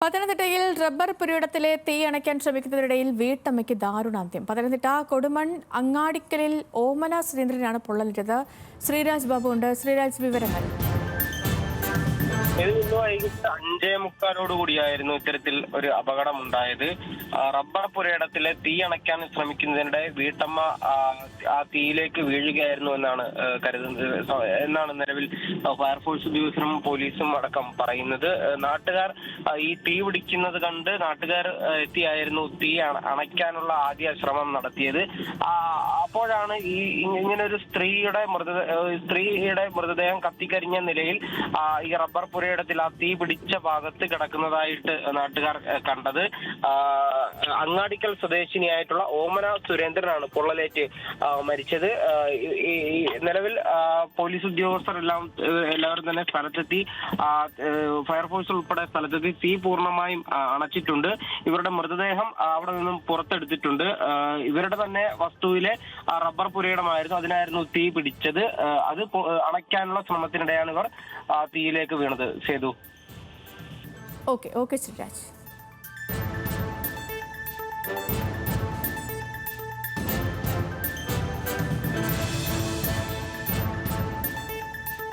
പത്തനംതിട്ടയിൽ റബ്ബർ പുരയിടത്തിലെ തീ അണയ്ക്കാൻ ശ്രമിക്കുന്നതിനിടയിൽ വീട്ടമ്മയ്ക്ക് ദാരുണാന്ത്യം. പത്തനംതിട്ട കൊടുമൺ അങ്ങാടിക്കലിൽ ഓമന സുരേന്ദ്രനാണ് പൊള്ളലേറ്റത്. ശ്രീരാജ് ബാബു ഉണ്ട്. ശ്രീരാജ്, വിവരങ്ങൾ. ഇത് ഇന്ന് വൈകിട്ട് 5:45 കൂടിയായിരുന്നു ഇത്തരത്തിൽ ഒരു അപകടമുണ്ടായത്. റബ്ബർ പുരയിടത്തിലെ തീ അണയ്ക്കാൻ ശ്രമിക്കുന്നതിനിടെ വീട്ടമ്മ ആ തീയിലേക്ക് വീഴുകയായിരുന്നു എന്നാണ് നിലവിൽ ഫയർഫോഴ്സ് ഉദ്യോഗസ്ഥരും പോലീസും അടക്കം പറയുന്നത്. നാട്ടുകാർ ഈ തീ പിടിക്കുന്നത് കണ്ട് നാട്ടുകാർ എത്തിയായിരുന്നു തീ അണയ്ക്കാനുള്ള ആദ്യ ശ്രമം നടത്തിയത്. അപ്പോഴാണ് ഇങ്ങനൊരു സ്ത്രീയുടെ മൃതദേഹം കത്തിക്കരിഞ്ഞ നിലയിൽ ഈ റബ്ബർ പുരയിടത്തിൽ ആ തീ പിടിച്ച ഭാഗത്ത് കിടക്കുന്നതായിട്ട് നാട്ടുകാർ കണ്ടത്. അങ്ങാടിക്കൽ സ്വദേശിനിയായിട്ടുള്ള ഓമന സുരേന്ദ്രനാണ് പൊള്ളലേറ്റ് മരിച്ചത്. നിലവിൽ പോലീസ് ഉദ്യോഗസ്ഥർ എല്ലാവരും തന്നെ സ്ഥലത്തെത്തി, ഫയർഫോഴ്സ് ഉൾപ്പെടെ സ്ഥലത്തെത്തി തീ പൂർണ്ണമായും അണച്ചിട്ടുണ്ട്. ഇവരുടെ മൃതദേഹം അവിടെ നിന്നും പുറത്തെടുത്തിട്ടുണ്ട്. ഇവരുടെ തന്നെ വസ്തുവിലെ റബ്ബർ പുരയിടമായിരുന്നു, അതിനായിരുന്നു തീ പിടിച്ചത്. അത് അണയ്ക്കാനുള്ള ശ്രമത്തിനിടെയാണ് ഇവർ തീയിലേക്ക് വീണത്. സേതു. ഓക്കെ ശ്രീരാജ്.